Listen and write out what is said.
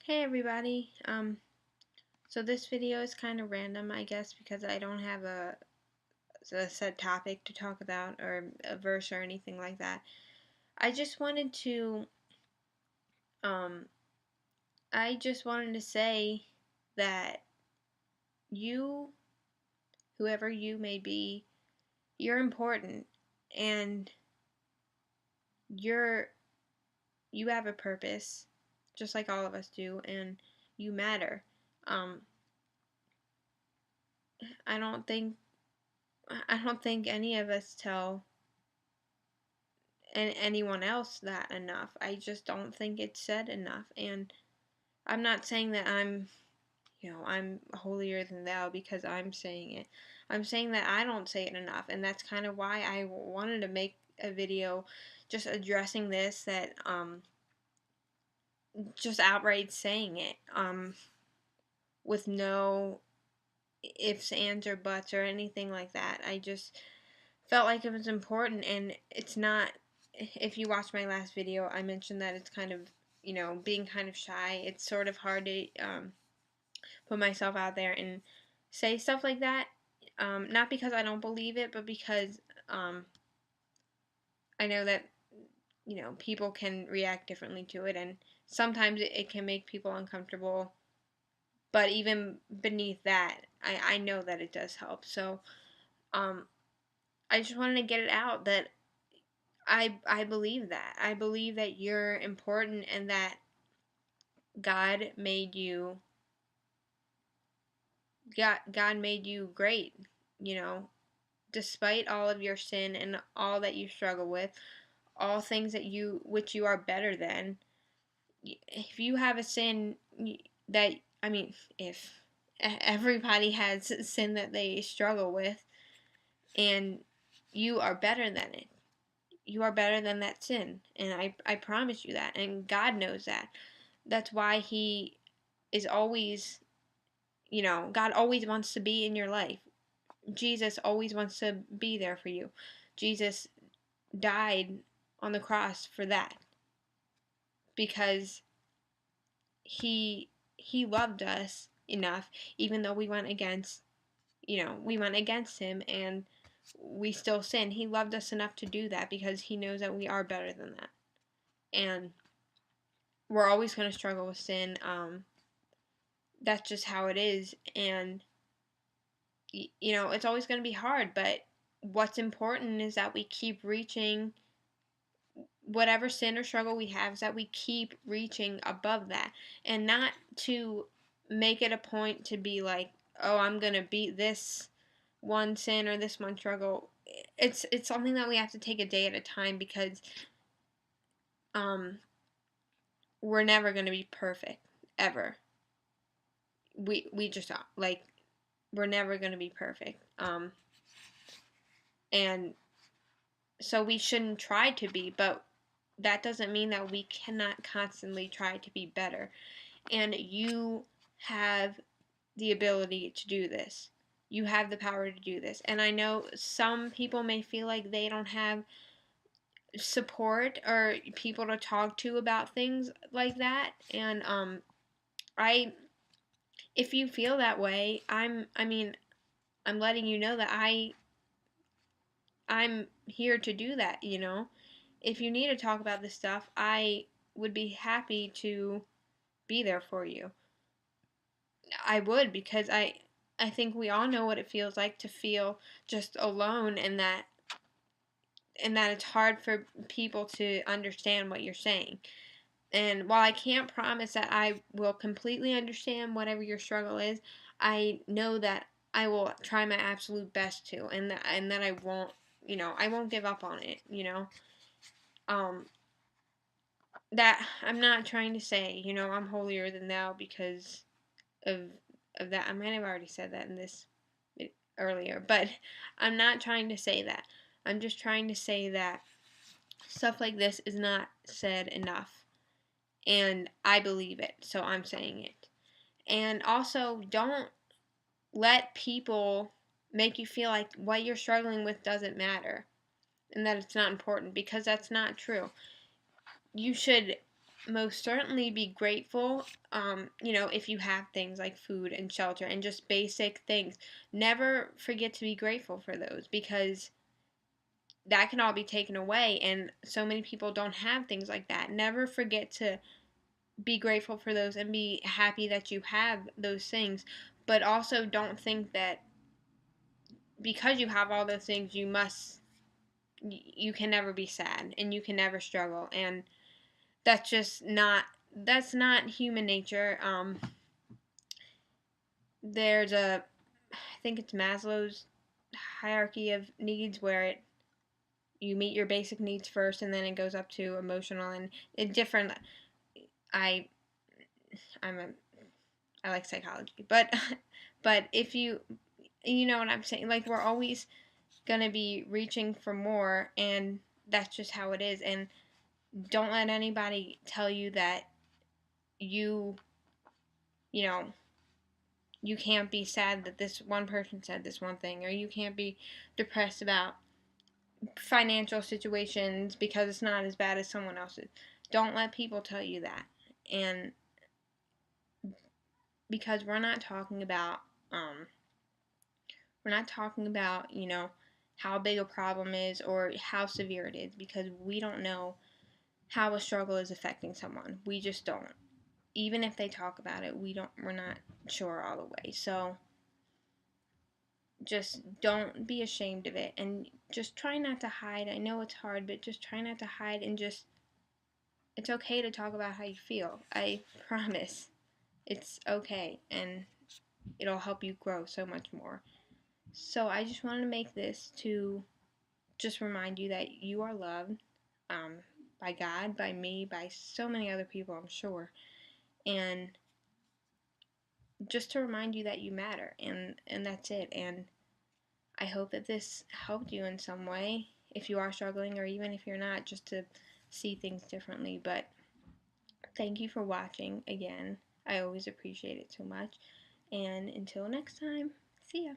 Hey everybody. So this video is kind of random, I guess, because I don't have a set topic to talk about or a verse or anything like that. I just wanted to um I just wanted to say that you, whoever you may be, you're important and you're you have a purpose just like all of us do, and you matter. Um I don't think I don't think any of us tell anyone else that enough. I just don't think it's said enough. And I'm not saying that I'm holier than thou because I'm saying it. I'm saying that I don't say it enough, and that's kind of why I wanted to make a video just addressing this, that just outright saying it with no ifs, ands, or buts or anything like that. I just felt like it was important, and it's not. If you watched my last video, I mentioned that it's kind of, being kind of shy. It's sort of hard to put myself out there and say stuff like that. Not because I don't believe it, but because I know that, people can react differently to it, and sometimes it can make people uncomfortable. But even beneath that, I know that it does help. So um, I just wanted to get it out that I believe that. I believe that you're important and that God made you God made you great, you know, despite all of your sin and all that you struggle with, all things that which you are better than. If you have a sin that, I mean, if everybody has sin that they struggle with, and you are better than it. You are better than that sin, and I promise you that, and God knows that. That's why he is always, God always wants to be in your life. Jesus always wants to be there for you. Jesus died on the cross for that, because he loved us enough, even though we went against him, and we still sin. He loved us enough to do that because he knows that we are better than that. And we're always going to struggle with sin. That's just how it is. And it's always going to be hard, but what's important is that we keep reaching whatever sin or struggle we have, is that we keep reaching above that, and not to make it a point to be like, oh, I'm going to beat this one sin or this one struggle. It's something that we have to take a day at a time, because um we're never going to be perfect ever. We just like, we're never going to be perfect. And so we shouldn't try to be, but that doesn't mean that we cannot constantly try to be better. And you have the ability to do this. You have the power to do this. And I know some people may feel like they don't have support or people to talk to about things like that. And I if you feel that way, I'm letting you know that I'm here to do that, If you need to talk about this stuff, I would be happy to be there for you. I would, because I think we all know what it feels like to feel just alone, and that it's hard for people to understand what you're saying. And while I can't promise that I will completely understand whatever your struggle is, I know that I will try my absolute best to, and that I won't, I won't give up on it, Um that I'm not trying to say, I'm holier than thou because of that. I might have already said that in this earlier, but I'm not trying to say that. I'm just trying to say that stuff like this is not said enough, and I believe it, so I'm saying it. And also, don't let people make you feel like what you're struggling with doesn't matter and that it's not important, because that's not true. You should most certainly be grateful, if you have things like food and shelter and just basic things. Never forget to be grateful for those, because that can all be taken away, and so many people don't have things like that. Never forget to be grateful for those and be happy that you have those things, but also don't think that because you have all those things you can never be sad and you can never struggle, and that's just not that's not human nature. There's I think it's Maslow's hierarchy of needs, where you meet your basic needs first and then it goes up to emotional and different. I I'm a I like psychology, but if you know what I'm saying, like, we're always gonna be reaching for more, and that's just how it is. And don't let anybody tell you that you you know you can't be sad that this one person said this one thing, or you can't be depressed about financial situations because it's not as bad as someone else's. Don't let people tell you that. And because um we're not talking about, how big a problem is or how severe it is, because we don't know how a struggle is affecting someone. We just don't. Even if they talk about it, we're not sure all the way. So just don't be ashamed of it, and just try not to hide. I know it's hard, but just try not to hide, and just it's okay to talk about how you feel. I promise. It's okay, and it'll help you grow so much more. So I just wanted to make this to just remind you that you are loved, um, by God, by me, by so many other people, I'm sure. And just to remind you that you matter, and that's it. And I hope that this helped you in some way, if you are struggling or even if you're not, just to see things differently. But thank you for watching again. I always appreciate it so much. And until next time, see ya.